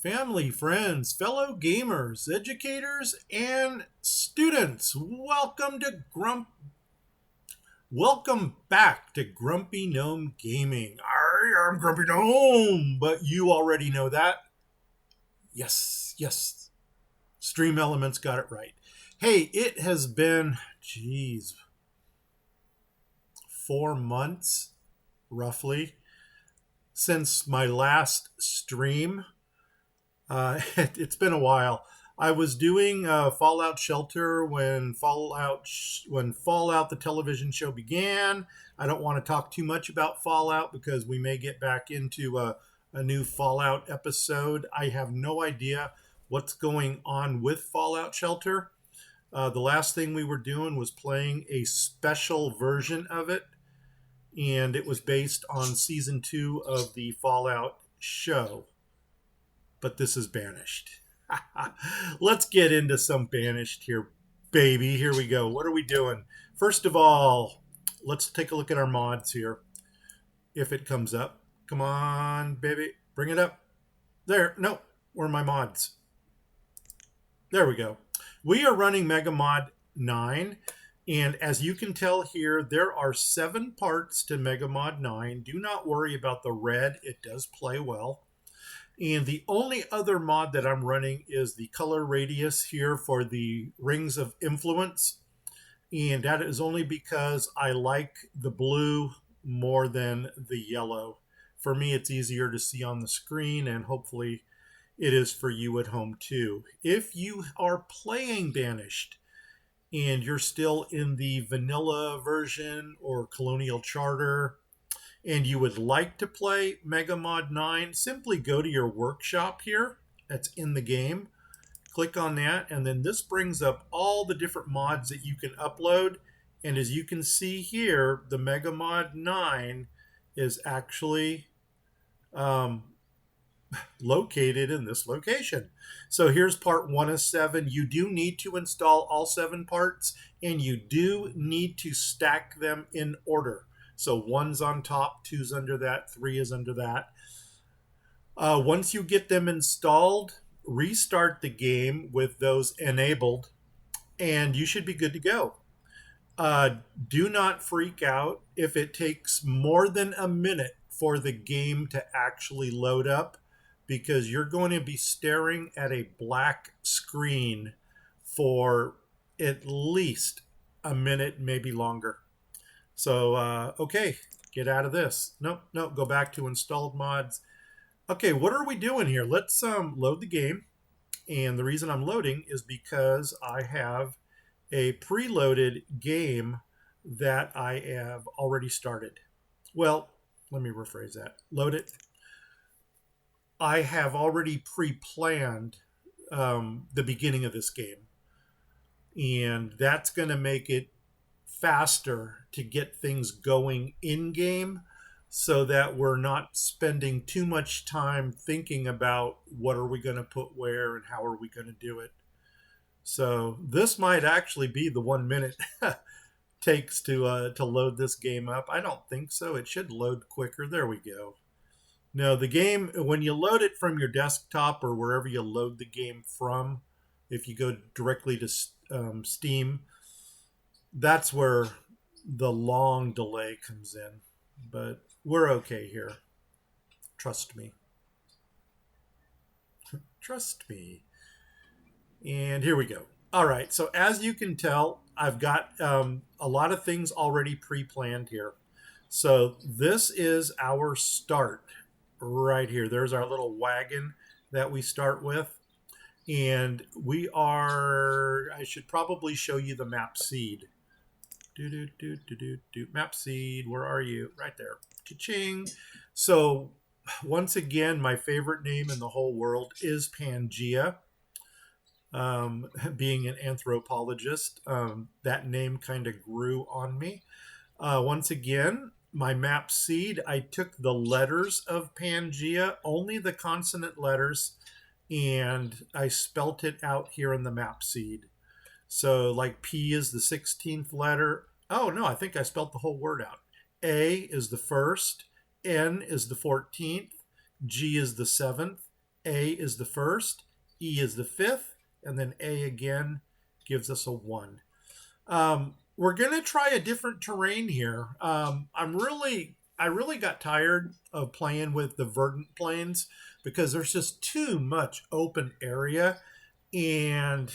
Family, friends, fellow gamers, educators, and students, welcome back to Grumpy Gnome Gaming. I'm Grumpy Gnome, but you already know that. Yes. Stream Elements got it right. Hey, it has been, geez, 4 months roughly since my last stream. It's been a while. I was doing Fallout Shelter when Fallout the television show began. I don't want to talk too much about Fallout because we may get back into a new Fallout episode. I have no idea what's going on with Fallout Shelter. The last thing we were doing was playing a special version of it, and it was based on season 2 of the Fallout show. But this is Banished. Let's get into some Banished here, baby. Here we go. What are we doing? First of all, let's take a look at our mods here. If it comes up. Come on, baby. Bring it up. There. No. Where are my mods? There we go. We are running Megamod 9. And as you can tell here, there are 7 parts to Megamod 9. Do not worry about the red. It does play well. And the only other mod that I'm running is the color radius here for the rings of influence. And that is only because I like the blue more than the yellow. For me, it's easier to see on the screen, and hopefully it is for you at home too. If you are playing Banished and you're still in the vanilla version or Colonial Charter, and you would like to play Megamod 9, simply go to your workshop here. That's in the game. Click on that, and then this brings up all the different mods that you can upload. And as you can see here, the Megamod 9 is actually located in this location. So here's part 1 of 7. You do need to install all 7 parts, and you do need to stack them in order. So 1's on top, 2's under that, 3 is under that. Once you get them installed, restart the game with those enabled, and you should be good to go. Do not freak out if it takes more than a minute for the game to actually load up, because you're going to be staring at a black screen for at least a minute, maybe longer. So, okay, get out of this. No, go back to installed mods. Okay, what are we doing here? Let's load the game. And the reason I'm loading is because I have a preloaded game that I have already started. Well, let me rephrase that. Load it. I have already pre-planned the beginning of this game. And that's going to make it faster to get things going in game, so that we're not spending too much time thinking about what are we going to put where and how are we going to do it. So this might actually be the 1 minute takes to load this game up. I don't think so. It should load quicker. There we go. No, the game, when you load it from your desktop or wherever you load the game from, if you go directly to Steam, that's where the long delay comes in. But we're okay here. Trust me. Trust me. And here we go. All right. So as you can tell, I've got a lot of things already pre-planned here. So this is our start right here. There's our little wagon that we start with. And I should probably show you the map seed. Map seed, where are you? Right there. Cha-ching. So once again, my favorite name in the whole world is Pangaea. Being an anthropologist, that name kind of grew on me. Once again, my map seed, I took the letters of Pangaea, only the consonant letters, and I spelt it out here in the map seed. So like P is the 16th letter. Oh, no, I think I spelled the whole word out. A is the first. N is the 14th. G is the 7th. A is the first, E is the fifth, and then A again gives us a 1. We're going to try a different terrain here. I really got tired of playing with the verdant plains because there's just too much open area. And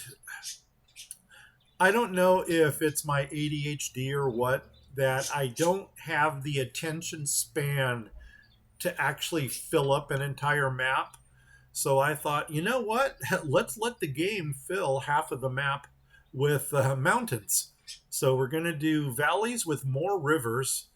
I don't know if it's my ADHD or what, that I don't have the attention span to actually fill up an entire map. So I thought, you know what? Let's let the game fill half of the map with mountains. So we're going to do valleys with more rivers.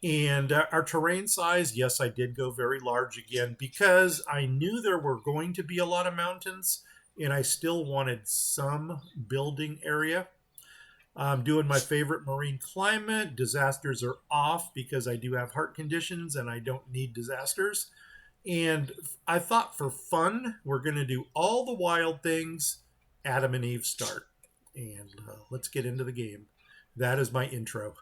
And our terrain size, yes, I did go very large again because I knew there were going to be a lot of mountains and I still wanted some building area. I'm doing my favorite marine climate. Disasters are off because I do have heart conditions and I don't need disasters. And I thought for fun, we're going to do all the wild things Adam and Eve start. And let's get into the game. That is my intro.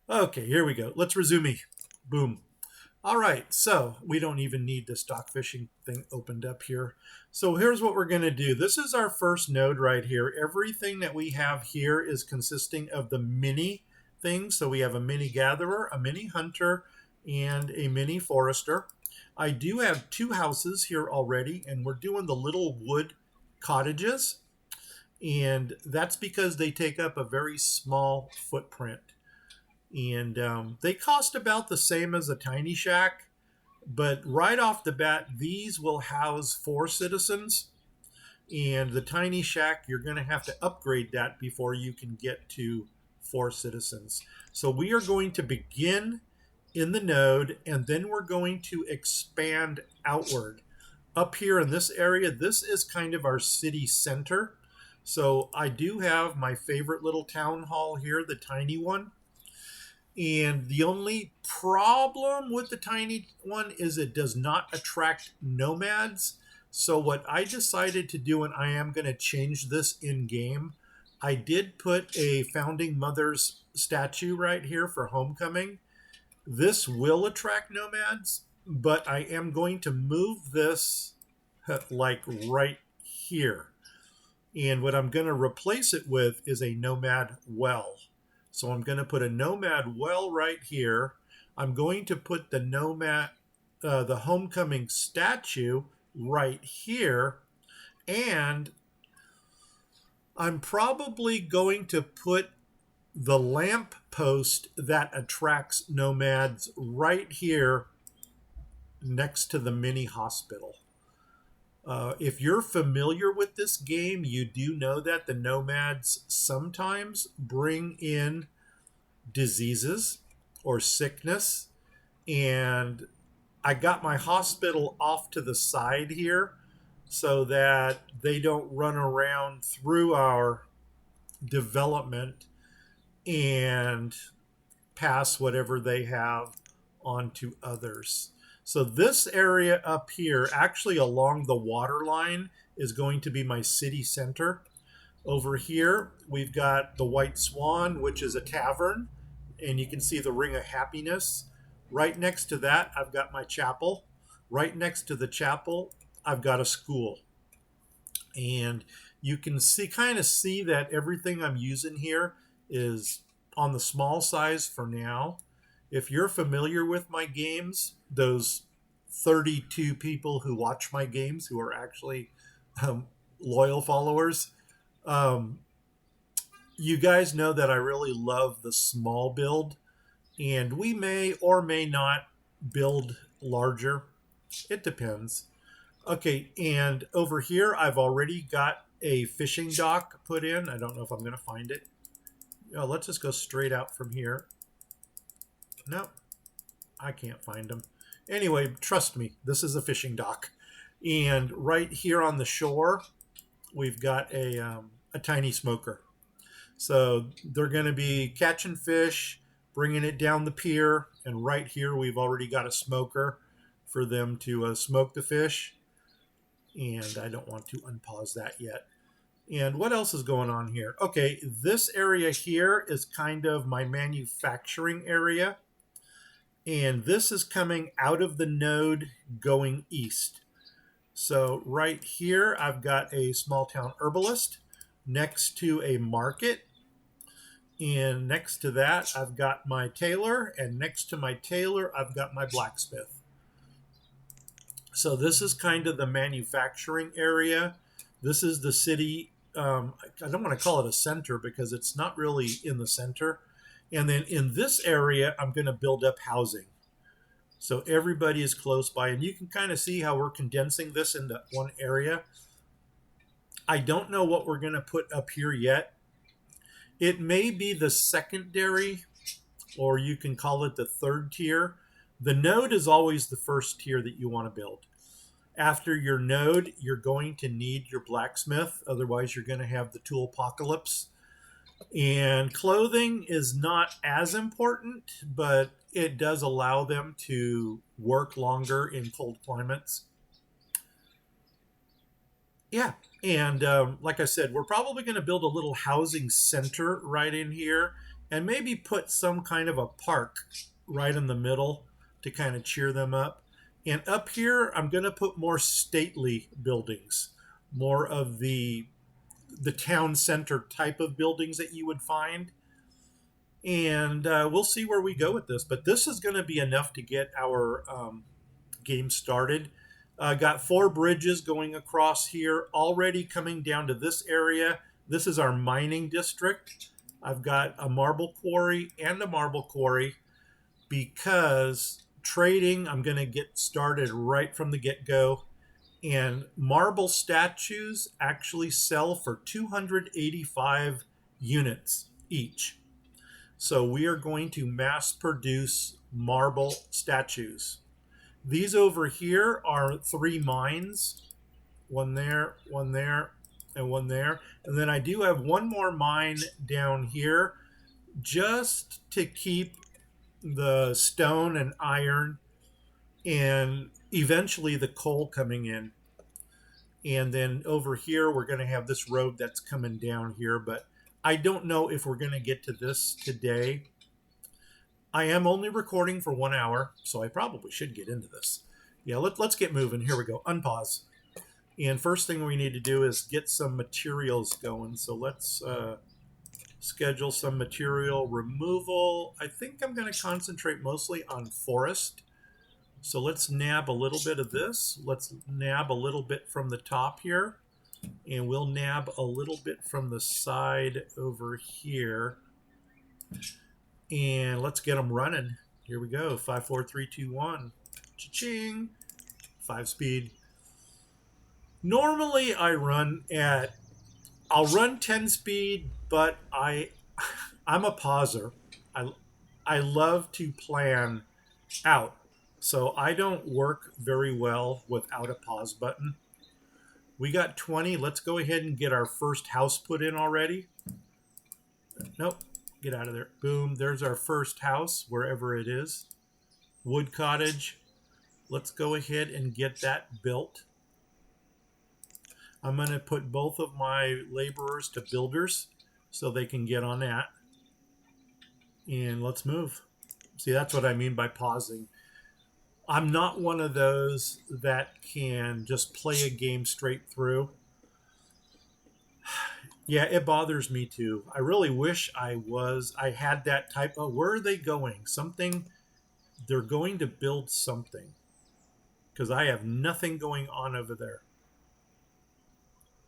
Okay, here we go. Let's resume. Boom. All right, so we don't even need the stock fishing thing opened up here. So here's what we're going to do. This is our first node right here. Everything that we have here is consisting of the mini things. So we have a mini gatherer, a mini hunter, and a mini forester. I do have 2 houses here already, and we're doing the little wood cottages. And that's because they take up a very small footprint. And they cost about the same as a tiny shack, but right off the bat, these will house 4 citizens. And the tiny shack, you're going to have to upgrade that before you can get to 4 citizens. So we are going to begin in the node, and then we're going to expand outward. Up here in this area, this is kind of our city center. So I do have my favorite little town hall here, the tiny one. And the only problem with the tiny one is it does not attract nomads. So what I decided to do, and I am going to change this in game, I did put a founding mother's statue right here for homecoming. This will attract nomads, but I am going to move this like right here. And what I'm going to replace it with is a nomad well. So I'm going to put a nomad well right here. I'm going to put the the homecoming statue right here. And I'm probably going to put the lamp post that attracts nomads right here next to the mini hospital. If you're familiar with this game, you do know that the nomads sometimes bring in diseases or sickness. And I got my hospital off to the side here so that they don't run around through our development and pass whatever they have on to others. So this area up here, actually along the water line, is going to be my city center. Over here, we've got the White Swan, which is a tavern, and you can see the Ring of Happiness. Right next to that, I've got my chapel. Right next to the chapel, I've got a school. And you can kind of see that everything I'm using here is on the small size for now. If you're familiar with my games, those 32 people who watch my games who are actually loyal followers, you guys know that I really love the small build, and we may or may not build larger. It depends. Okay, and over here I've already got a fishing dock put in. I don't know if I'm going to find it. Let's just go straight out from here. No, I can't find them. Anyway, trust me, this is a fishing dock. And right here on the shore, we've got a tiny smoker. So they're going to be catching fish, bringing it down the pier, and right here we've already got a smoker for them to smoke the fish. And I don't want to unpause that yet. And what else is going on here? Okay, this area here is kind of my manufacturing area. And this is coming out of the node going east. So right here, I've got a small town herbalist next to a market. And next to that, I've got my tailor. And next to my tailor, I've got my blacksmith. So this is kind of the manufacturing area. This is the city. I don't want to call it a center because it's not really in the center. And then in this area, I'm going to build up housing. So everybody is close by. And you can kind of see how we're condensing this into one area. I don't know what we're going to put up here yet. It may be the secondary, or you can call it the third tier. The node is always the first tier that you want to build. After your node, you're going to need your blacksmith. Otherwise, you're going to have the tool apocalypse. And clothing is not as important, but it does allow them to work longer in cold climates. Yeah. And like I said, we're probably going to build a little housing center right in here and maybe put some kind of a park right in the middle to kind of cheer them up. And up here, I'm going to put more stately buildings, more of the town center type of buildings that you would find. And we'll see where we go with this. But this is going to be enough to get our game started. Got 4 bridges going across here, already coming down to this area. This is our mining district. I've got a marble quarry and a marble quarry because trading, I'm going to get started right from the get-go. And marble statues actually sell for 285 units each. So we are going to mass produce marble statues. These over here are 3 mines, one there, and one there. And then I do have one more mine down here just to keep the stone and iron and eventually the coal coming in. And then over here, we're going to have this road that's coming down here, but I don't know if we're going to get to this today. I am only recording for 1 hour, so I probably should get into this. Yeah, let's get moving. Here we go. Unpause. And first thing we need to do is get some materials going. So let's schedule some material removal. I think I'm going to concentrate mostly on forest. So let's nab a little bit of this. Let's nab a little bit from the top here. And we'll nab a little bit from the side over here. And let's get them running. Here we go. 5, 4, 3, 2, 1. Cha-ching. 5 speed. Normally I'll run 10 speed, but I'm a pauser. I love to plan out. So I don't work very well without a pause button. We got 20. Let's go ahead and get our first house put in already. Nope. Get out of there. Boom. There's our first house, wherever it is. Wood cottage. Let's go ahead and get that built. I'm going to put both of my laborers to builders so they can get on that. And let's move. See, that's what I mean by pausing. I'm not one of those that can just play a game straight through. Yeah, it bothers me too. I really wish I had that type of, where are they going? Something, they're going to build something. Because I have nothing going on over there.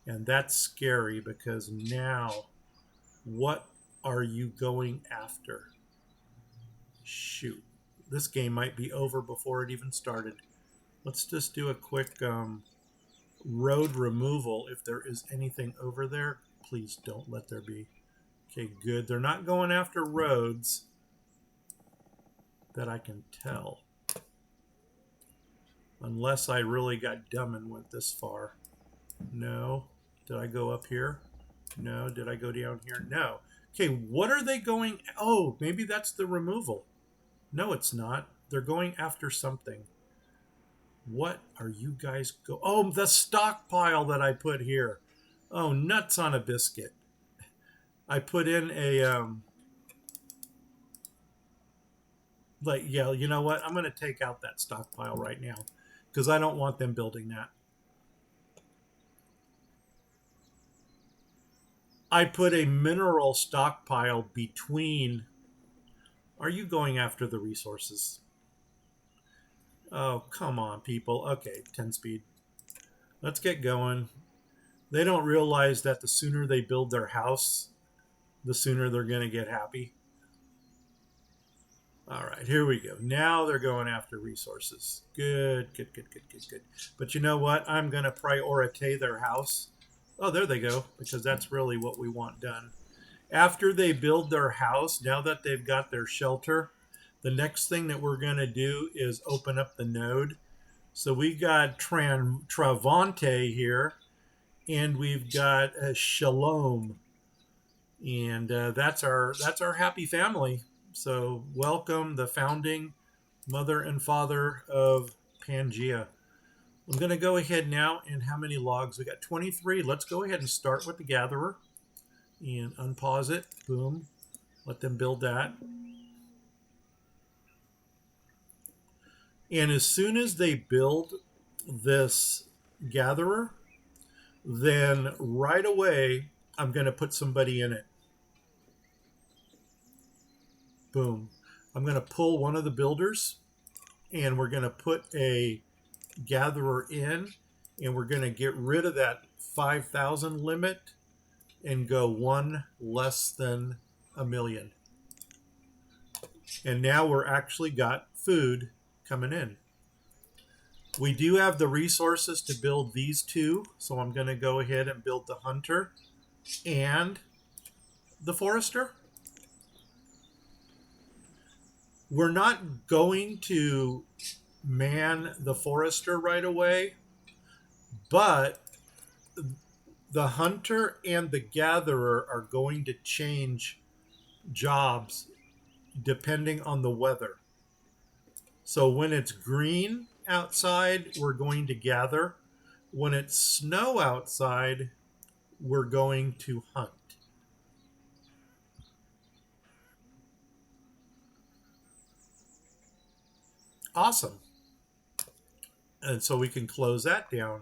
And that's scary because now, what are you going after? Shoot. This game might be over before it even started. Let's just do a quick road removal if there is anything over there. Please don't let there be. Okay, good. They're not going after roads that I can tell. Unless I really got dumb and went this far. No. Did I go up here? No. Did I go down here? No. Okay, what are they going? Oh, maybe that's the removal. No, it's not. They're going after something. What are you guys go? Oh, the stockpile that I put here. Oh, nuts on a biscuit. I put in a yeah, you know what? I'm going to take out that stockpile right now because I don't want them building that. I put a mineral stockpile between. Are you going after the resources? Oh, come on, people. Okay, 10 speed. Let's get going. They don't realize that the sooner they build their house, the sooner they're going to get happy. All right, here we go. Now they're going after resources. Good, good, good, good, good, good. But you know what? I'm going to prioritize their house. Oh, there they go, because that's really what we want done. After they build their house, now that they've got their shelter, the next thing that we're going to do is open up the node. So we got Travante here, and we've got Shalom, and that's our happy family. So welcome the founding mother and father of Pangaea. I'm going to go ahead now, and how many logs? We got 23. Let's go ahead and start with the gatherer and unpause it. Boom. Let them build that. And as soon as they build this gatherer, then right away I'm going to put somebody in it. Boom. I'm going to pull one of the builders, and we're going to put a gatherer in, and we're going to get rid of that 5,000 limit and go one less than a million. And now we're actually got food coming in. We do have the resources to build these two, so I'm going to go ahead and build the hunter and the forester. We're not going to man the forester right away, but the hunter and the gatherer are going to change jobs depending on the weather. So when it's green outside, we're going to gather. When it's snow outside, we're going to hunt. Awesome. And so we can close that down.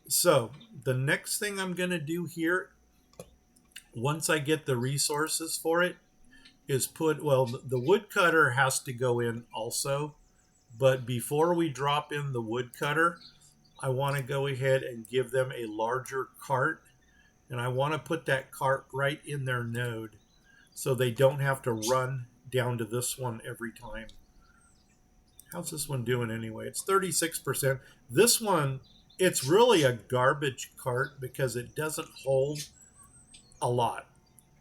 So the next thing I'm going to do here, once I get the resources for it, is the woodcutter has to go in also. But before we drop in the woodcutter, I want to go ahead and give them a larger cart. And I want to put that cart right in their node so they don't have to run down to this one every time. How's this one doing anyway? It's 36%. This one, it's really a garbage cart because it doesn't hold a lot.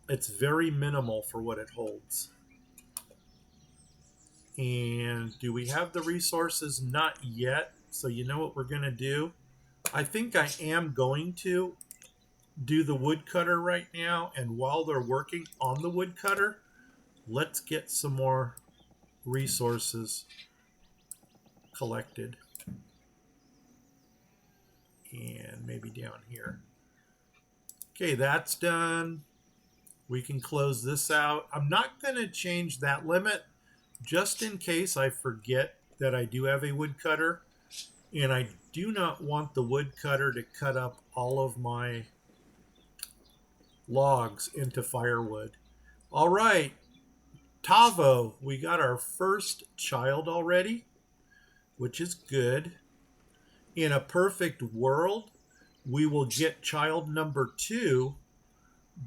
It's very minimal for what it holds. And do we have the resources? Not yet. So you know what we're going to do? I think I am going to do the woodcutter right now. And while they're working on the woodcutter, let's get some more resources collected. And maybe down here. Okay, that's done. We can close this out. I'm not going to change that limit just in case I forget that I do have a woodcutter. And I do not want the woodcutter to cut up all of my logs into firewood. All right, Tavo, we got our first child already, which is good. In a perfect world, we will get child number 2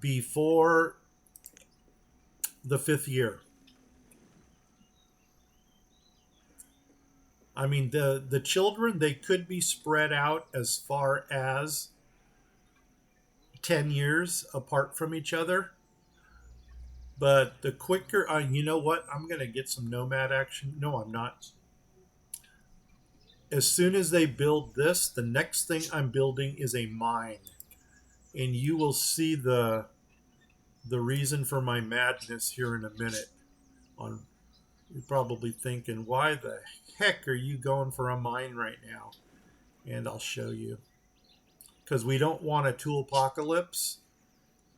before the 5th year. I mean, the children, they could be spread out as far as 10 years apart from each other. But the quicker, you know what? I'm going to get some nomad action. No, I'm not. As soon as they build this, the next thing I'm building is a mine. And you will see the reason for my madness here in a minute. You're probably thinking, why the heck are you going for a mine right now? And I'll show you. Because we don't want a tool apocalypse.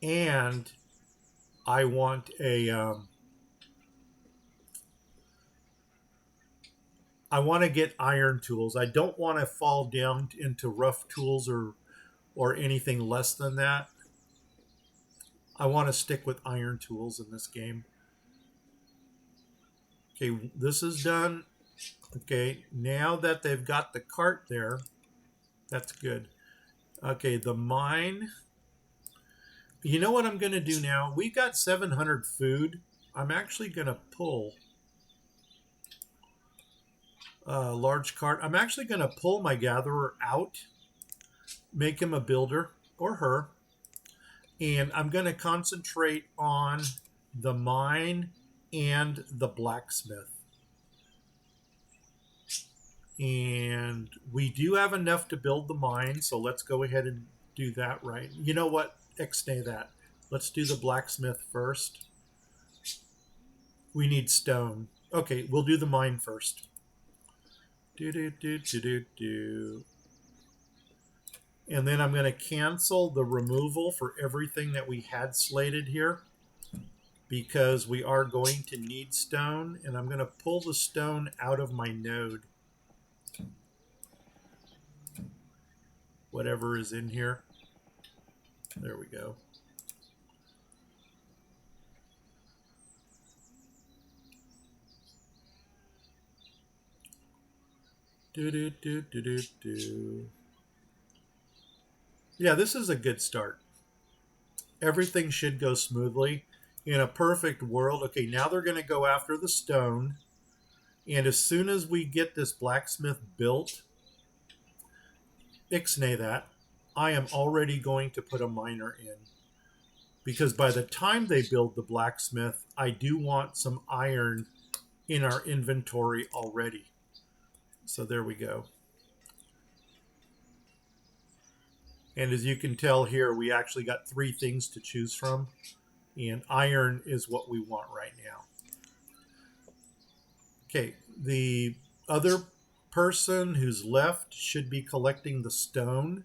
And I want I want to get iron tools. I don't want to fall down into rough tools or anything less than that. I want to stick with iron tools in this game. Okay, this is done. Okay, now that they've got the cart there, that's good. Okay, the mine. You know what I'm going to do now? We got 700 food. I'm actually going to pull a large cart. I'm actually going to pull my gatherer out, make him a builder or her, and I'm going to concentrate on the mine and the blacksmith. And we do have enough to build the mine, so let's go ahead and do that right. You know what? Ixnay that. Let's do the blacksmith first. We need stone. Okay, we'll do the mine first. Do. And then I'm going to cancel the removal for everything that we had slated here because we are going to need stone. And I'm going to pull the stone out of my node. Whatever is in here. There we go. Do. Yeah, this is a good start. Everything should go smoothly. In a perfect world, okay, now they're going to go after the stone. And as soon as we get this blacksmith built, ixnay that, I am already going to put a miner in. Because by the time they build the blacksmith, I do want some iron in our inventory already. So there we go. And as you can tell here, we actually got 3 things to choose from. And iron is what we want right now. Okay, the other person who's left should be collecting the stone.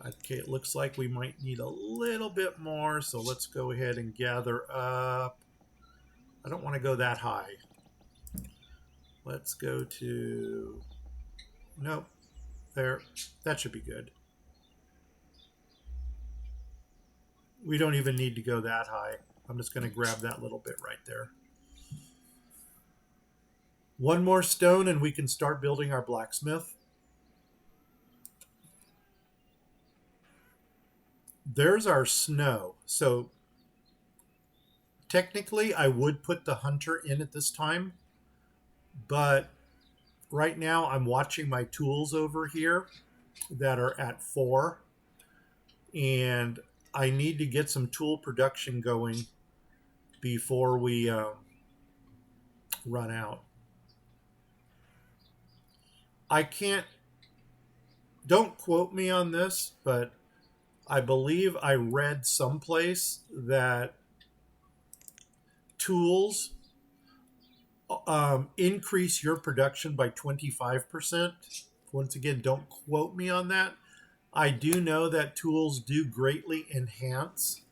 Okay, it looks like we might need a little bit more, so let's go ahead and gather up. I don't want to go that high. Let's go to... Nope, there. That should be good. We don't even need to go that high. I'm just going to grab that little bit right there. One more stone and we can start building our blacksmith. There's our snow. So technically I would put the hunter in at this time, but right now I'm watching my tools over here that are at 4, and I need to get some tool production going before we run out. I can't, don't quote me on this, but I believe I read someplace that tools increase your production by 25%. Once again, don't quote me on that. I do know that tools do greatly enhance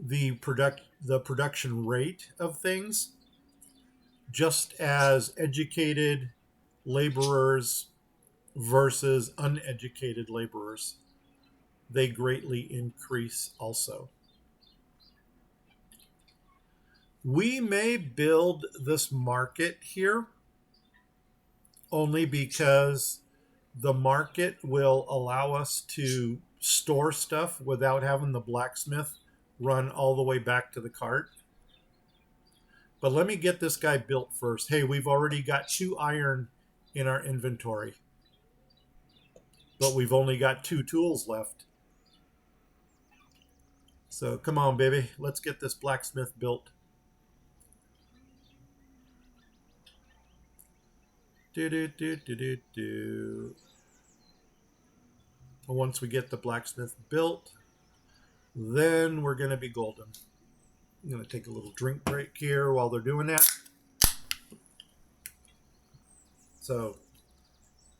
the production rate of things, just as educated laborers versus uneducated laborers, they greatly increase also. We may build this market here only because the market will allow us to store stuff without having the blacksmith run all the way back to the cart. But let me get this guy built first. Hey, we've already got 2 iron in our inventory, but we've only got 2 tools left. So come on, baby. Let's get this blacksmith built. Once we get the blacksmith built, then we're going to be golden. I'm going to take a little drink break here while they're doing that. So,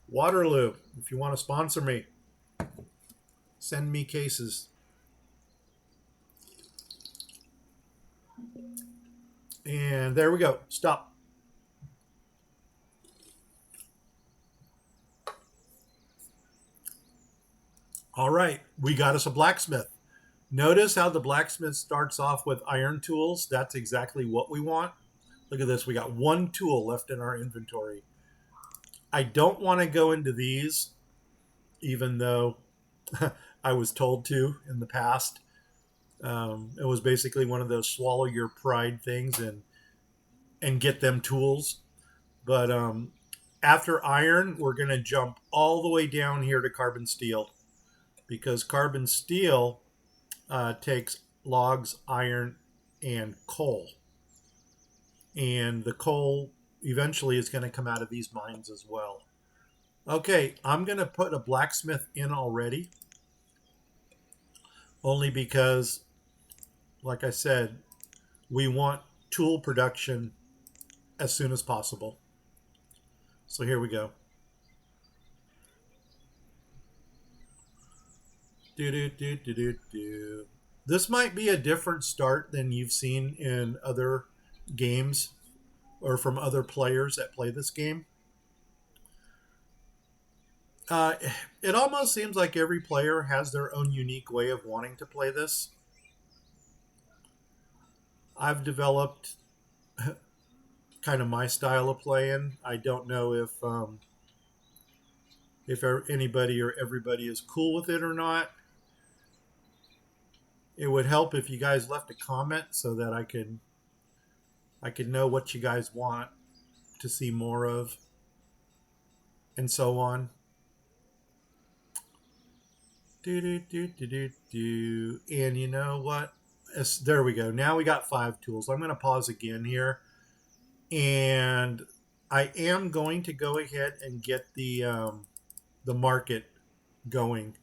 Waterloo, if you want to sponsor me, send me cases. And there we go. Stop. All right, we got us a blacksmith. Notice how the blacksmith starts off with iron tools. That's exactly what we want. Look at this. We got one tool left in our inventory. I don't want to go into these, even though I was told to in the past. It was basically one of those swallow your pride things and get them tools. But after iron, we're going to jump all the way down here to carbon steel because carbon steel takes logs, iron, and coal. And the coal eventually is going to come out of these mines as well. Okay, I'm going to put a blacksmith in already, only because, like I said, we want tool production as soon as possible. So here we go. Do, do, do, do, do, do. This might be a different start than you've seen in other games or from other players that play this game. Uh, it almost seems like every player has their own unique way of wanting to play this. I've developed kind of my style of playing. I don't know if anybody or everybody is cool with it or not. It would help if you guys left a comment so that I could know what you guys want to see more of, and so on. Do do do do do do. And you know what? There we go. Now we got 5 tools. I'm going to pause again here, and I am going to go ahead and get the market going.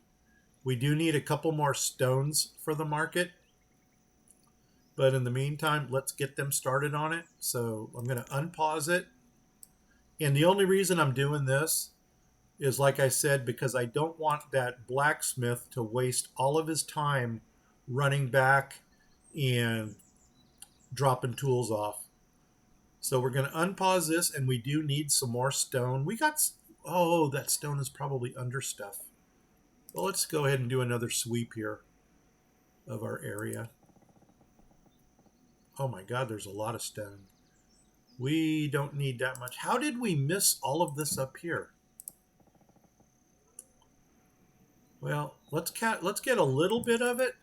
We do need a couple more stones for the market, but in the meantime, let's get them started on it. So I'm going to unpause it. And the only reason I'm doing this is, like I said, because I don't want that blacksmith to waste all of his time running back and dropping tools off. So we're going to unpause this, and we do need some more stone. Oh, that stone is probably under stuff. Well, let's go ahead and do another sweep here of our area. Oh my God, there's a lot of stone. We don't need that much. How did we miss all of this up here? Well, let's get a little bit of it.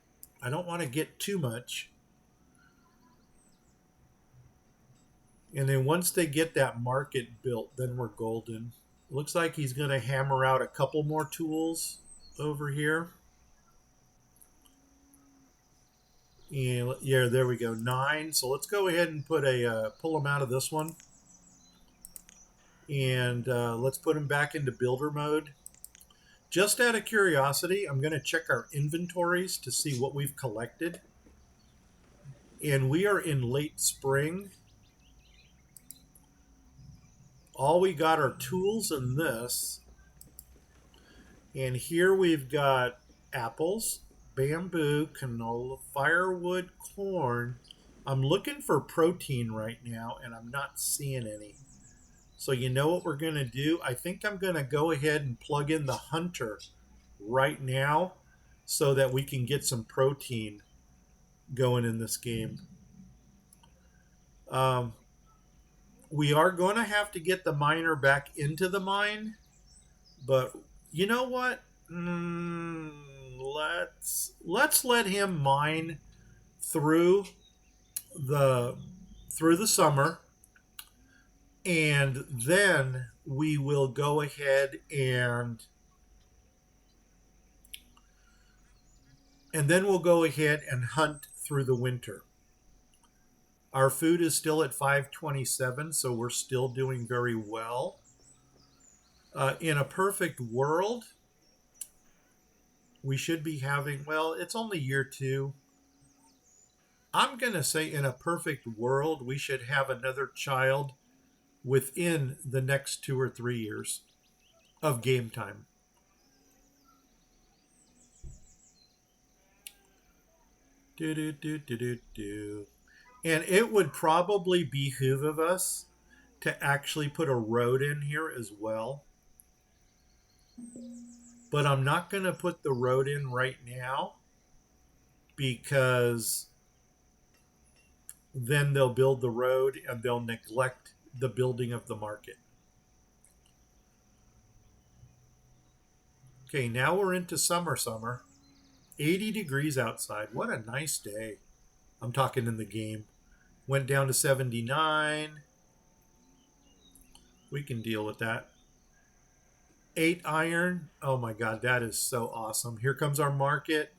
I don't want to get too much. And then once they get that market built, then we're golden. Looks like he's going to hammer out a couple more tools over here. And yeah, there we go, 9. So let's go ahead and put pull them out of this one. And let's put them back into builder mode. Just out of curiosity, I'm going to check our inventories to see what we've collected. And we are in late spring. All we got are tools in this. And here we've got apples, bamboo, canola, firewood, corn. I'm looking for protein right now, and I'm not seeing any. So you know what we're going to do? I think I'm going to go ahead and plug in the hunter right now so that we can get some protein going in this game. We are going to have to get the miner back into the mine, but you know what? Let's let him mine through the summer, and then we will go ahead and then we'll go ahead and hunt through the winter. Our food is still at 527, so we're still doing very well. In a perfect world, we should be having, well, it's only year 2. I'm going to say in a perfect world, we should have another child within the next 2 or 3 years of game time. Do, do, do, do, do, do. And it would probably behoove of us to actually put a road in here as well. But I'm not going to put the road in right now because then they'll build the road and they'll neglect the building of the market. Okay, now we're into summer. 80 degrees outside. What a nice day. I'm talking in the game. Went down to 79. We can deal with that. 8 iron. Oh my God, that is so awesome. Here comes our market.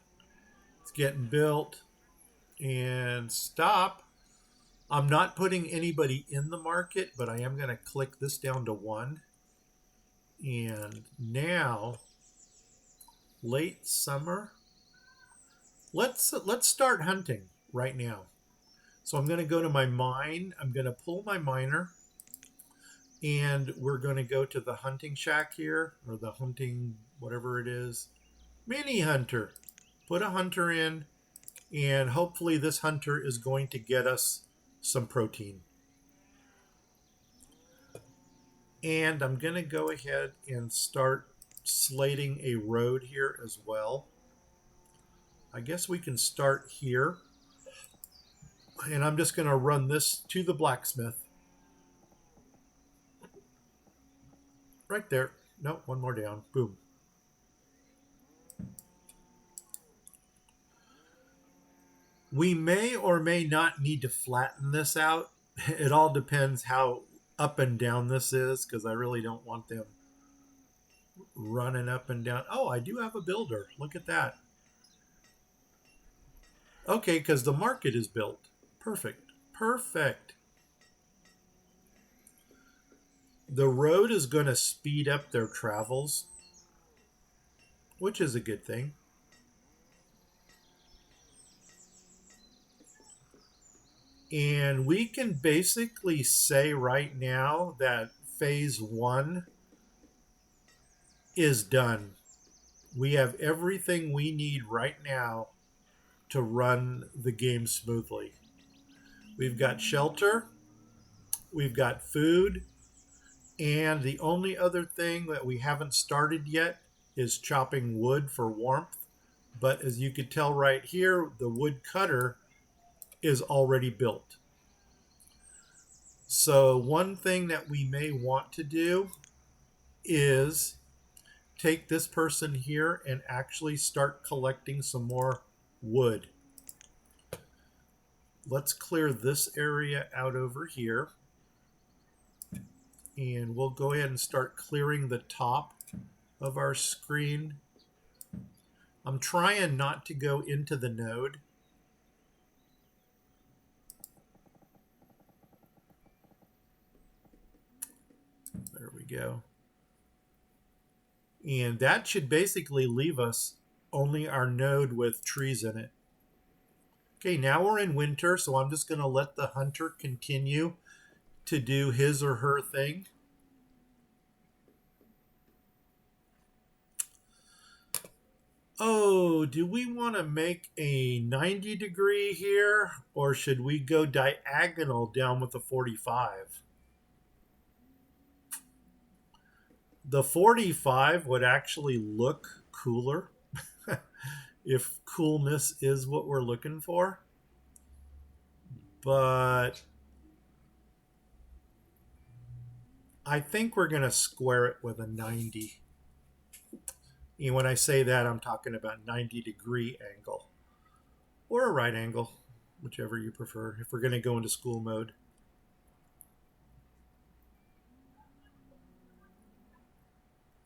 It's getting built. And stop. I'm not putting anybody in the market, but I am going to click this down to 1. And now, late summer. Let's start hunting right now. So I'm going to go to my mine. I'm going to pull my miner. And we're going to go to the hunting shack here, or the hunting, whatever it is. Mini hunter. Put a hunter in, and hopefully this hunter is going to get us some protein. And I'm going to go ahead and start slating a road here as well. I guess we can start here. And I'm just going to run this to the blacksmith. Right there. No, one more down. Boom. We may or may not need to flatten this out. It all depends how up and down this is, because I really don't want them running up and down. Oh, I do have a builder. Look at that. Okay, because the market is built. Perfect. Perfect. The road is going to speed up their travels, which is a good thing. And we can basically say right now that phase 1 is done. We have everything we need right now to run the game smoothly. We've got shelter, we've got food, and the only other thing that we haven't started yet is chopping wood for warmth. But as you can tell right here, the wood cutter is already built. So one thing that we may want to do is take this person here and actually start collecting some more wood. Let's clear this area out over here. And we'll go ahead and start clearing the top of our screen. I'm trying not to go into the node. There we go. And that should basically leave us only our node with trees in it. Okay, now we're in winter, so I'm just going to let the hunter continue to do his or her thing. Oh, do we want to make a 90 degree here, or should we go diagonal down with the 45? The 45 would actually look cooler if coolness is what we're looking for. But I think we're going to square it with a 90. And when I say that, I'm talking about 90 degree angle or a right angle, whichever you prefer, if we're going to go into school mode.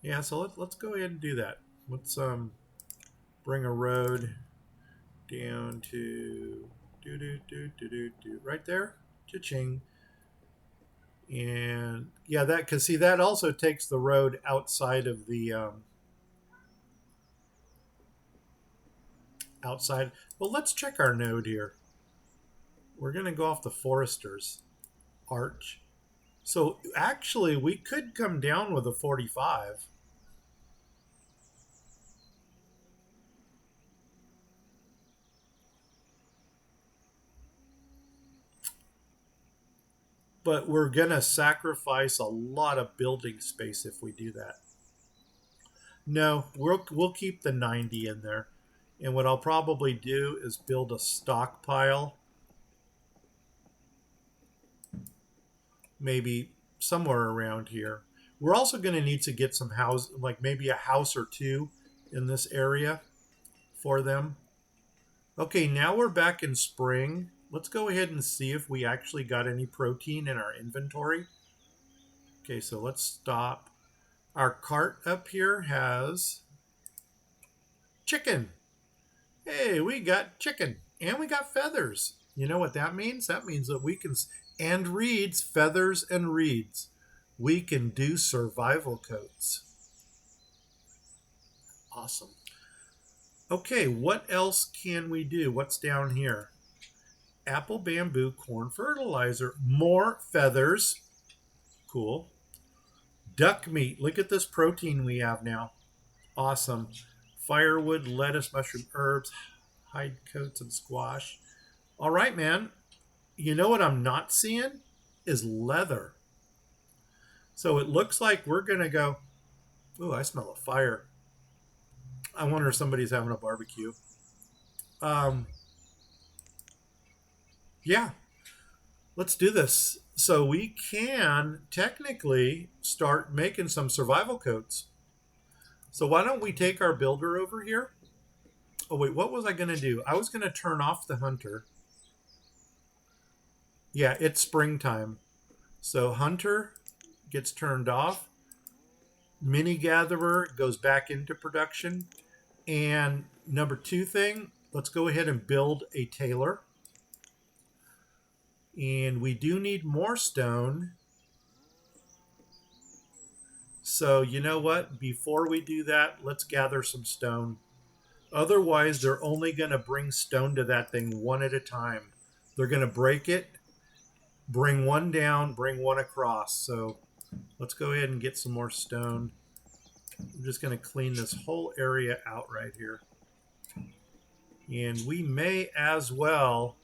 Yeah, so let's go ahead and do that. Let's bring a road down to right there, cha-ching. And yeah, that, because see, that also takes the road outside of the outside. Well, let's check our node here. We're going to go off the Forester's arch. So actually, we could come down with a 45. But we're going to sacrifice a lot of building space if we do that. No, we'll keep the 90 in there. And what I'll probably do is build a stockpile, maybe somewhere around here. We're also going to need to get some house, like maybe a house or two in this area for them. Okay, now we're back in spring. Let's go ahead and see if we actually got any protein in our inventory. Okay, so let's stop. Our cart up here has chicken. Hey, we got chicken and we got feathers. You know what that means? That means that we can, and reeds, feathers and reeds. We can do survival coats. Awesome. Okay, what else can we do? What's down here? Apple, bamboo, corn, fertilizer, more feathers. Cool. Duck meat. Look at this protein we have now. Awesome. Firewood, lettuce, mushroom, herbs, hide coats, and squash. All right, man. You know what I'm not seeing is leather. So it looks like we're going to go. Ooh, I smell a fire. I wonder if somebody's having a barbecue. Yeah, let's do this. So we can technically start making some survival coats. So why don't we take our builder over here? Oh, wait, what was I going to do? I was going to turn off the hunter. Yeah, it's springtime. So hunter gets turned off. Mini gatherer goes back into production. And number two thing, let's go ahead and build a tailor. And we do need more stone. So you know what? Before we do that, let's gather some stone. Otherwise, they're only going to bring stone to that thing one at a time. They're going to break it, bring one down, bring one across. So let's go ahead and get some more stone. I'm just going to clean this whole area out right here. And we may as well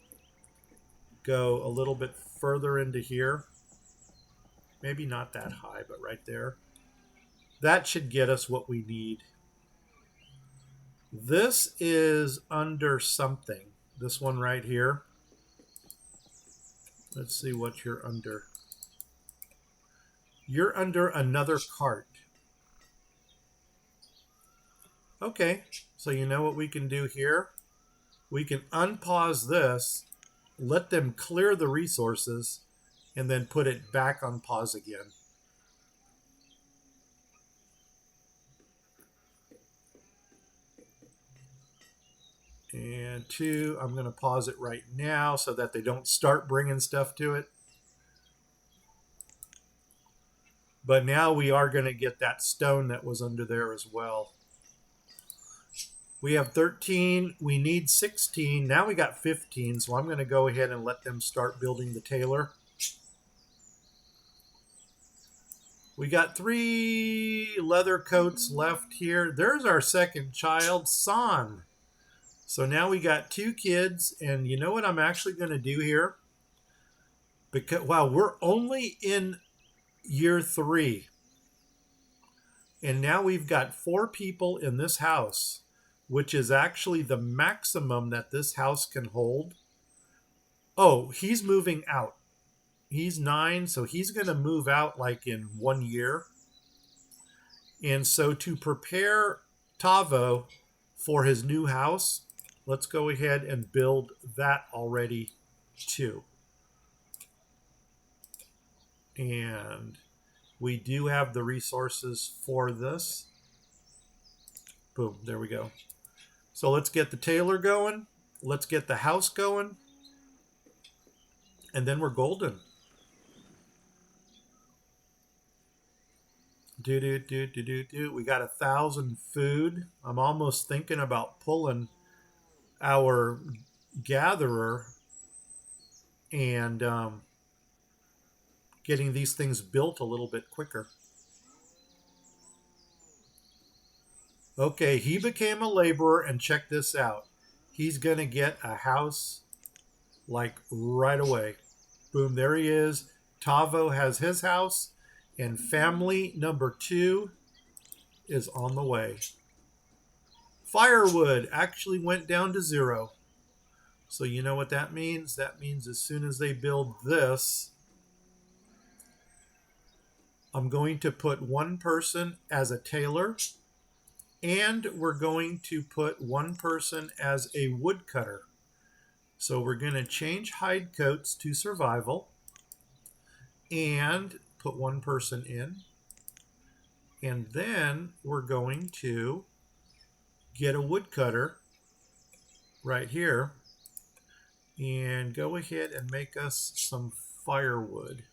go a little bit further into here. Maybe not that high, but right there. That should get us what we need. This is under something. This one right here. Let's see what you're under. You're under another cart. Okay, so you know what we can do here? We can unpause this, let them clear the resources, and then put it back on pause again. And two, I'm going to pause it right now so that they don't start bringing stuff to it. But now we are going to get that stone that was under there as well. We have 13. We need 16. Now we got 15. So I'm going to go ahead and let them start building the tailor. We got 3 leather coats left here. There's our second child, San. So now we got 2 kids. And you know what I'm actually going to do here? Because, wow, we're only in year 3. And now we've got 4 people in this house, which is actually the maximum that this house can hold. Oh, he's moving out. He's 9, so he's going to move out like in 1 year. And so to prepare Tavo for his new house, let's go ahead and build that already too. And we do have the resources for this. Boom, there we go. So let's get the tailor going. Let's get the house going. And then we're golden. We got 1,000 food. I'm almost thinking about pulling our gatherer and getting these things built a little bit quicker. Okay, he became a laborer, and check this out. He's going to get a house like right away. Boom, there he is. Tavo has his house. And family number 2 is on the way. Firewood actually went down to 0. So you know what that means? That means as soon as they build this, I'm going to put one person as a tailor, and we're going to put one person as a woodcutter. So we're going to change hide coats to survival and put one person in. And then we're going to get a woodcutter right here and go ahead and make us some firewood.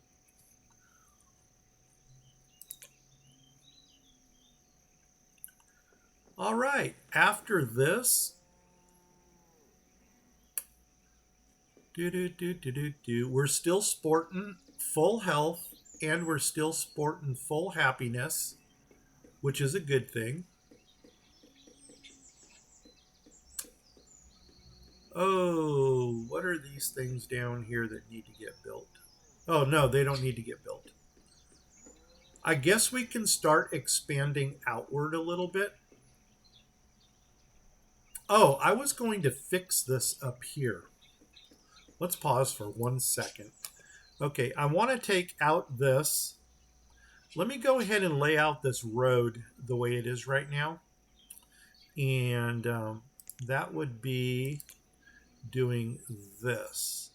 All right, after this, we're still sporting full health and we're still sporting full happiness, which is a good thing. Oh, what are these things down here that need to get built? Oh, no, they don't need to get built. I guess we can start expanding outward a little bit. Oh, I was going to fix this up here. Let's pause for 1 second. Okay, I want to take out this. Let me go ahead and lay out this road the way it is right now. And that would be doing this.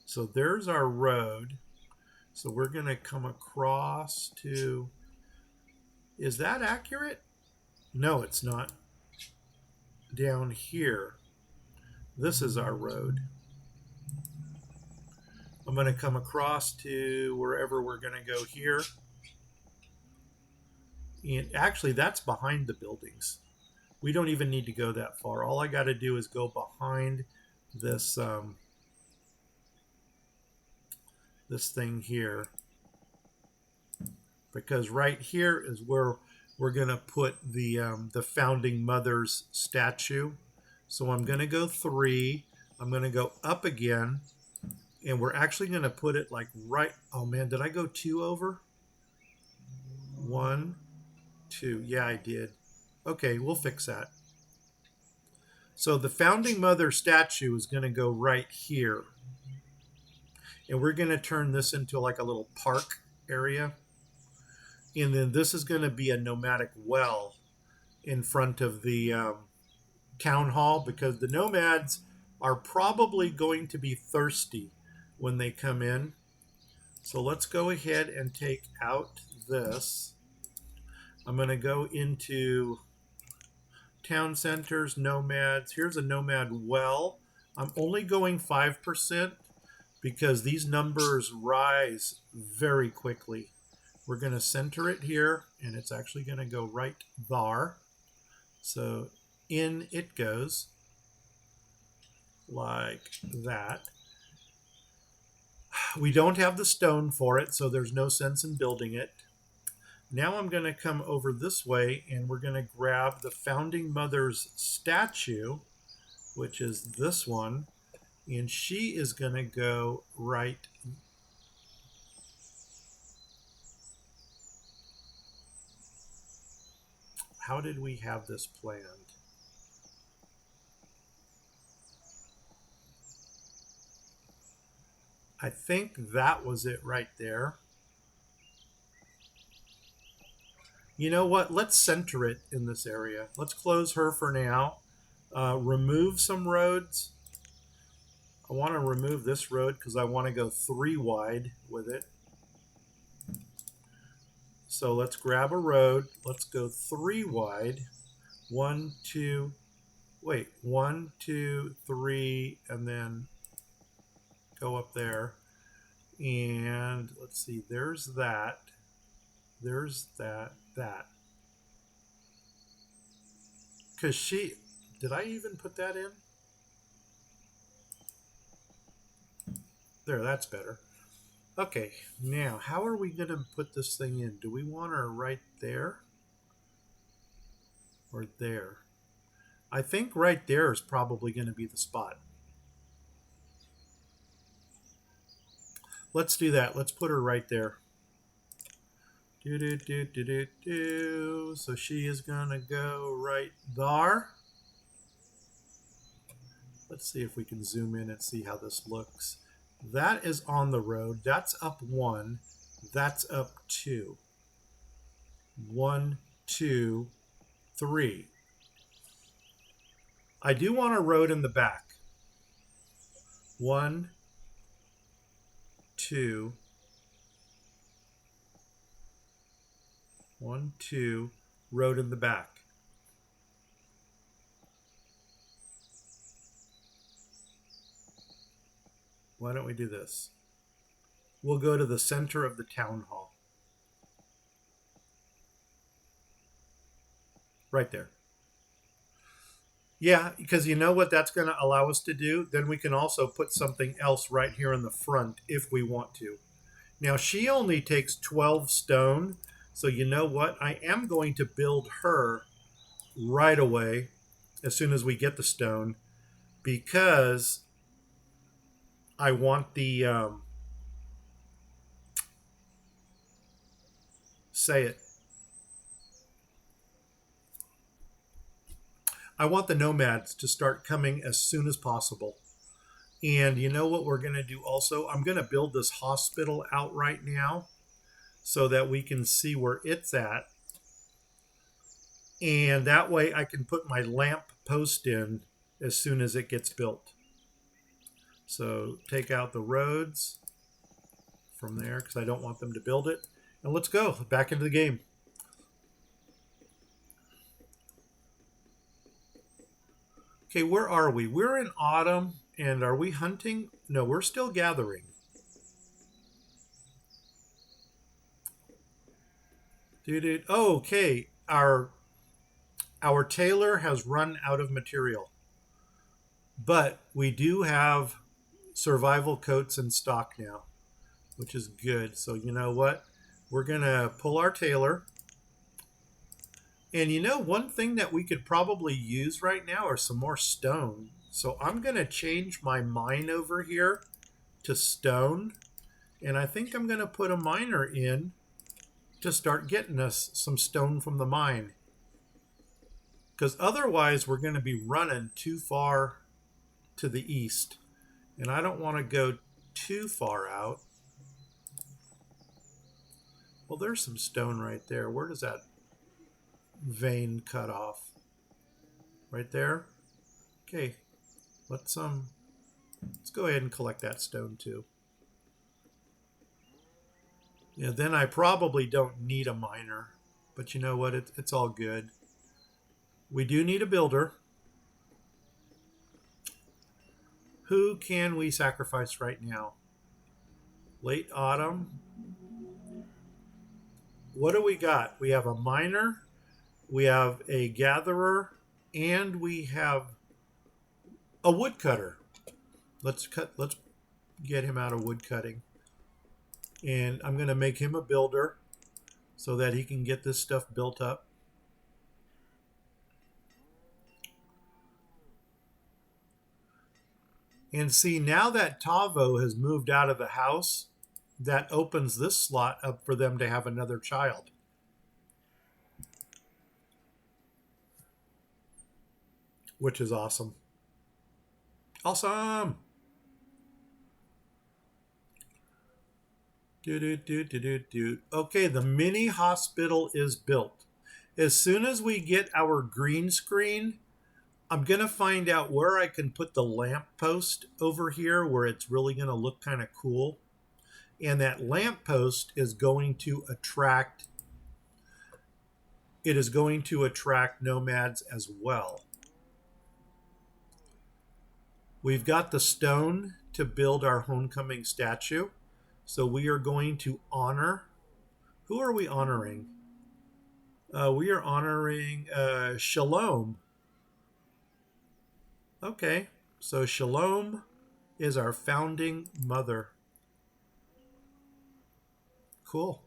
So there's our road. So we're going to come across to... Is that accurate? No, it's not. Down here. This is our road. I'm going to come across to wherever we're going to go here. And actually, that's behind the buildings. We don't even need to go that far. All I got to do is go behind this this thing here. Because right here is where we're going to put the Founding Mother's statue. So I'm going to go 3. I'm going to go up again. And we're actually going to put it like right... Oh, man, did I go 2 over? 1, 2. Yeah, I did. Okay, we'll fix that. So the Founding Mother statue is going to go right here. And we're going to turn this into like a little park area. And then this is going to be a nomadic well in front of the town hall, because the nomads are probably going to be thirsty when they come in. So let's go ahead and take out this. I'm going to go into town centers, nomads. Here's a nomad well. I'm only going 5% because these numbers rise very quickly. We're going to center it here, and it's actually going to go right there. So in it goes like that. We don't have the stone for it, so there's no sense in building it. Now I'm going to come over this way, and we're going to grab the Founding Mother's statue, which is this one, and she is going to go right. How did we have this planned? I think that was it right there. You know what? Let's center it in this area. Let's close her for now. Remove some roads. I want to remove this road because I want to go 3 wide with it. So let's grab a road. Let's go 3 wide. 1, 2, wait, 1, 2, 3, and then go up there. And let's see, there's that. There's that. Because did I even put that in? There, that's better. Okay, now how are we going to put this thing in? Do we want her right there? Or there? I think right there is probably going to be the spot. Let's do that. Let's put her right there. Do, do, do, do, do, do. So she is going to go right there. Let's see if we can zoom in and see how this looks. That is on the road. That's up 1. That's up 2. 1, 2, 3. I do want a road in the back. 1, 2, 1, 2, road in the back. Why don't we do this? We'll go to the center of the town hall. Right there. Yeah, because you know what that's going to allow us to do? Then we can also put something else right here in the front if we want to. Now, she only takes 12 stone. So you know what? I am going to build her right away as soon as we get the stone because I want the, say it. I want the nomads to start coming as soon as possible. And you know what we're going to do also? I'm going to build this hospital out right now so that we can see where it's at. And that way I can put my lamp post in as soon as it gets built. So take out the roads from there because I don't want them to build it. And let's go back into the game. Okay, where are we? We're in autumn, and are we hunting? No, we're still gathering. Oh, okay, our tailor has run out of material, but we do have survival coats in stock now, which is good. So you know what? We're gonna pull our tailor. And you know, one thing that we could probably use right now are some more stone. So I'm going to change my mine over here to stone. And I think I'm going to put a miner in to start getting us some stone from the mine. Because otherwise we're going to be running too far to the east. And I don't want to go too far out. Well, there's some stone right there. Where does that vein cut off? Right there. Okay, let's go ahead and collect that stone too. Yeah, then I probably don't need a miner, but you know what? It's all good. We do need a builder. Who can we sacrifice right now? Late autumn. What do we got? We have a miner, we have a gatherer, and we have a woodcutter. Let's get him out of wood cutting. And I'm going to make him a builder so that he can get this stuff built up. And see, now that Tavo has moved out of the house, that opens this slot up for them to have another child. Which is awesome. Awesome! Okay, the mini hospital is built. As soon as we get our green screen, I'm going to find out where I can put the lamp post over here where it's really going to look kind of cool. And that lamp post is going to attract, nomads as well. We've got the stone to build our homecoming statue. So we are going to honor. Who are we honoring? We are honoring Shalom. Okay, so Shalom is our founding mother. Cool.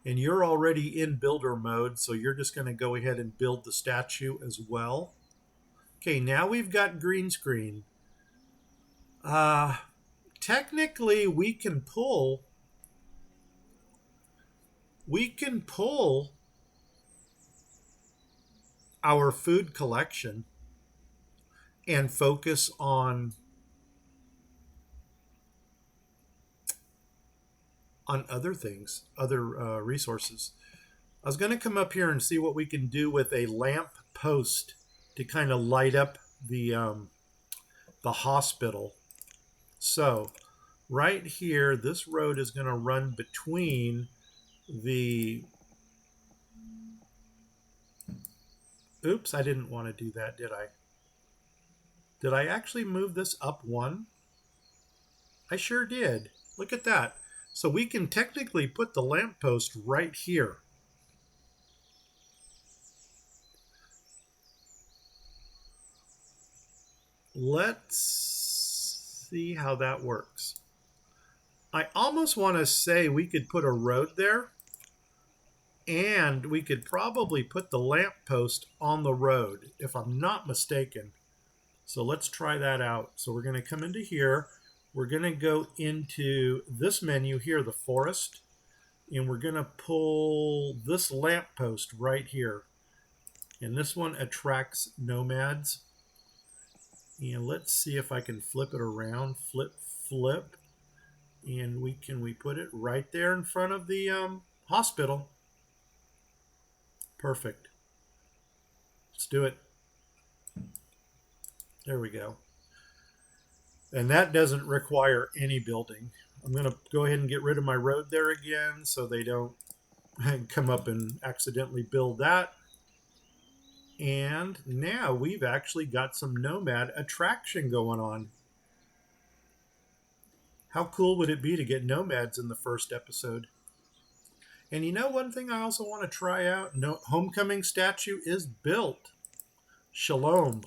And you're already in builder mode, so you're just going to go ahead and build the statue as well. Okay, now we've got green screen. Technically, we can pull we can pull our food collection and focus on other things, other resources. I was going to come up here and see what we can do with a lamp post to kind of light up the hospital. So right here, this road is going to run between the... Oops, I didn't want to do that, did I? Did I actually move this up one? I sure did. Look at that. So we can technically put the lamppost right here. Let's see how that works. I almost want to say we could put a road there, and we could probably put the lamppost on the road, if I'm not mistaken. So let's try that out. So we're going to come into here. We're going to go into this menu here, the forest, and we're going to pull this lamppost right here. And this one attracts nomads. And let's see if I can flip it around. Flip, flip. And we put it right there in front of the hospital. Perfect. Let's do it. There we go. And that doesn't require any building. I'm going to go ahead and get rid of my road there again so they don't come up and accidentally build that. And now we've actually got some nomad attraction going on. How cool would it be to get nomads in the first episode? And you know, one thing I also want to try out, no, homecoming statue is built. Shalom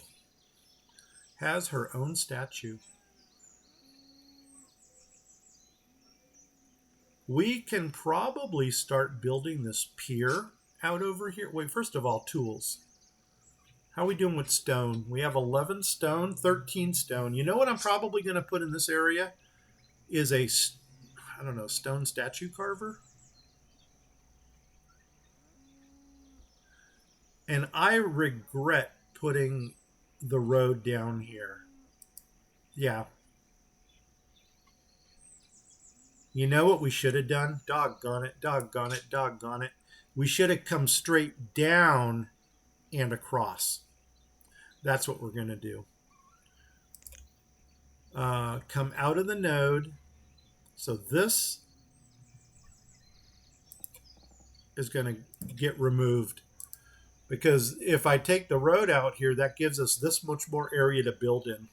has her own statue. We can probably start building this pier out over here. Wait, first of all, tools. How are we doing with stone? We have 11 stone, 13 stone. You know what I'm probably going to put in this area is a, I don't know, stone statue carver. And I regret putting the road down here. Yeah. You know what we should have done? Doggone it, doggone it, doggone it. We should have come straight down and across. That's what we're going to do. Come out of the node. So this is going to get removed. Because if I take the road out here, that gives us this much more area to build in.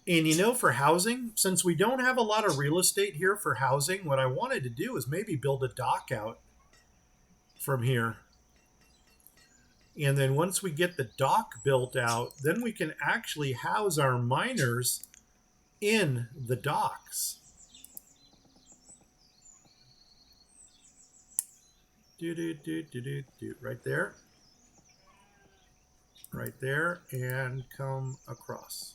And you know, for housing, since we don't have a lot of real estate here for housing, what I wanted to do is maybe build a dock out from here. And then once we get the dock built out, then we can actually house our miners in the docks. Right there. Right there. And come across.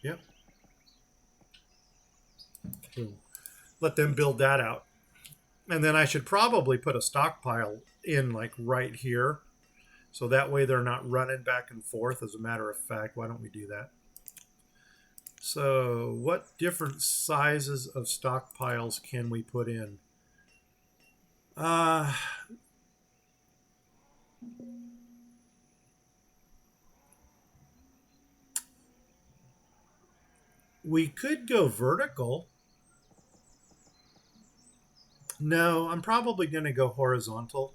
Yep. Boom. Let them build that out. And then I should probably put a stockpile in like right here. So that way they're not running back and forth. As a matter of fact, why don't we do that? So what different sizes of stockpiles can we put in? We could go vertical. No, I'm probably going to go horizontal.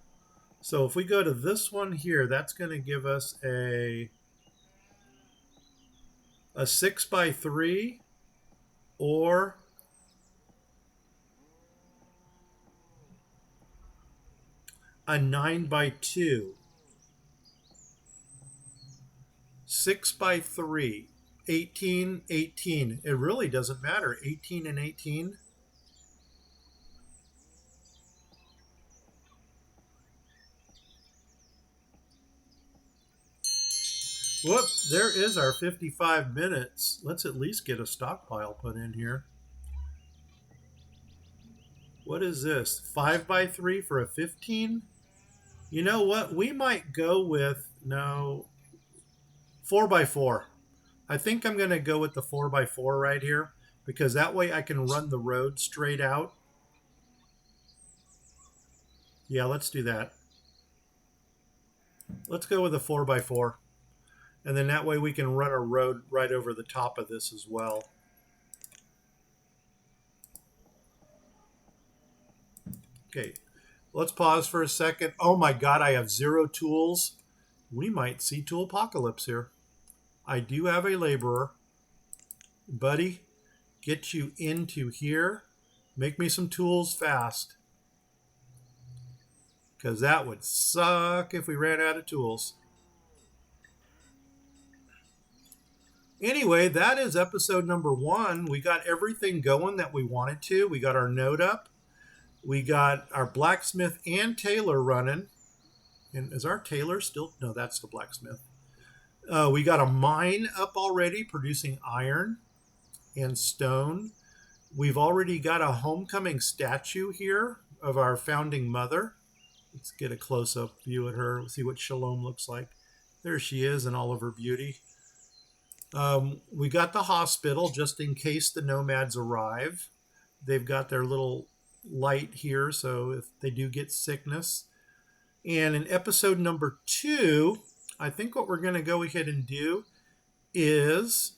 So if we go to this one here, that's going to give us a 6x3 or a 9x2. 6x3. 18, 18. It really doesn't matter. 18 and 18. Whoop, there is our 55 minutes. Let's at least get a stockpile put in here. What is this? 5x3 for a 15? You know what? We might go with, no, 4x4. I think I'm going to go with the 4x4 right here because that way I can run the road straight out. Yeah, let's do that. Let's go with a 4x4. And then that way we can run a road right over the top of this as well. Okay, let's pause for a second. Oh my God, I have 0 tools. We might see tool apocalypse here. I do have a laborer. Buddy, get you into here. Make me some tools fast. Because that would suck if we ran out of tools. Anyway, that is episode number 1. We got everything going that we wanted to. We got our node up. We got our blacksmith and tailor running. And is our tailor still? No, that's the blacksmith. We got a mine up already producing iron and stone. We've already got a homecoming statue here of our founding mother. Let's get a close-up view at her. See what Shalom looks like. There she is in all of her beauty. We got the hospital just in case the nomads arrive. They've got their little light here, so if they do get sickness. And in episode number 2, I think what we're going to go ahead and do is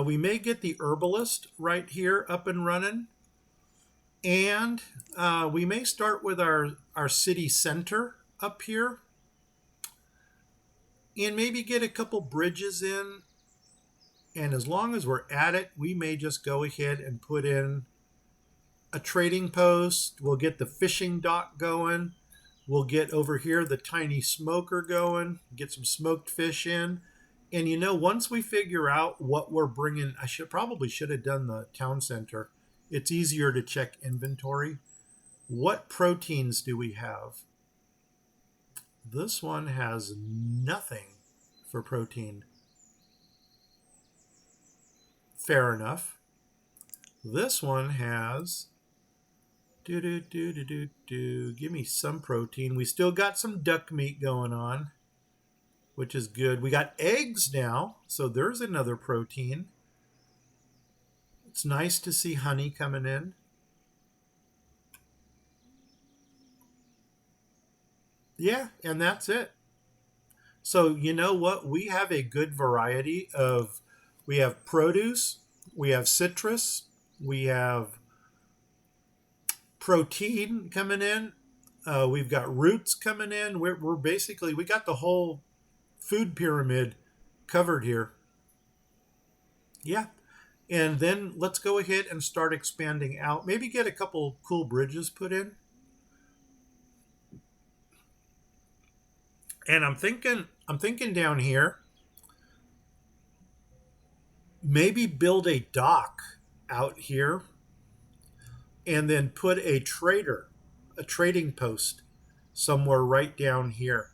we may get the herbalist right here up and running. And we may start with our city center up here. And maybe get a couple bridges in. And as long as we're at it, we may just go ahead and put in a trading post. We'll get the fishing dock going. We'll get over here the tiny smoker going. Get some smoked fish in. And you know, once we figure out what we're bringing, I probably should have done the town center. It's easier to check inventory. What proteins do we have? This one has nothing for protein. Fair enough. This one has give me some protein. We still got some duck meat going on, which is good. We got eggs now, so there's another protein. It's nice to see honey coming in. Yeah, and that's it. So you know what? We have a good variety of, we have produce, we have citrus, we have protein coming in. We've got roots coming in. We're basically, we got the whole food pyramid covered here. Yeah. And then let's go ahead and start expanding out. Maybe get a couple cool bridges put in. And I'm thinking down here, maybe build a dock out here and then put a trading post somewhere right down here.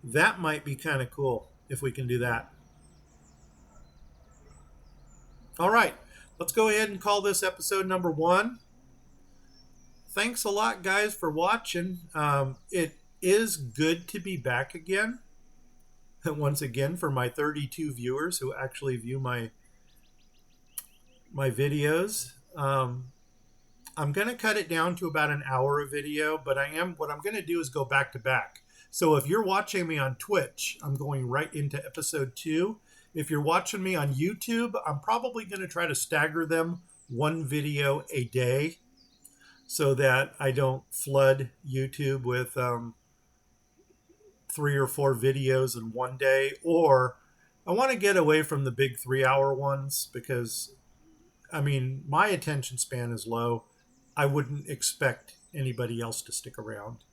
That might be kind of cool if we can do that. All right, let's go ahead and call this episode number 1. Thanks a lot, guys, for watching. It is good to be back again. Once again, for my 32 viewers who actually view my videos. I'm going to cut it down to about an hour of video, but what I'm going to do is go back to back. So if you're watching me on Twitch, I'm going right into episode 2. If you're watching me on YouTube, I'm probably going to try to stagger them 1 video a day so that I don't flood YouTube with 3 or 4 videos in one day. Or I want to get away from the big 3-hour ones because, I mean, my attention span is low. I wouldn't expect anybody else to stick around.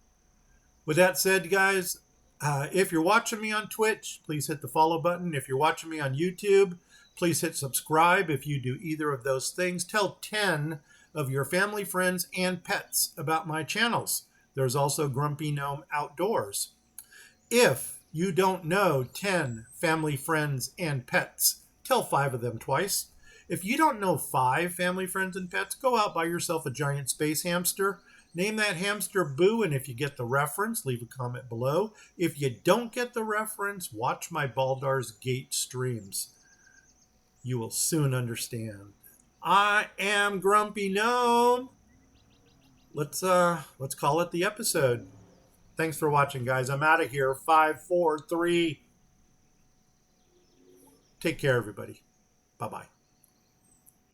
With that said, guys, if you're watching me on Twitch, please hit the follow button. If you're watching me on YouTube, please hit subscribe. If you do either of those things, tell 10 of your family, friends, and pets about my channels. There's also Grumpy Gnome Outdoors. If You don't know 10 family, friends, and pets. Tell 5 of them twice. If you don't know 5 family, friends, and pets, go out buy yourself a giant space hamster. Name that hamster Boo, and if you get the reference, leave a comment below. If you don't get the reference, watch my Baldur's Gate streams. You will soon understand. I am Grumpy Gnome. Let's call it the episode. Thanks for watching, guys. I'm out of here. 5, 4, 3. Take care, everybody. Bye bye.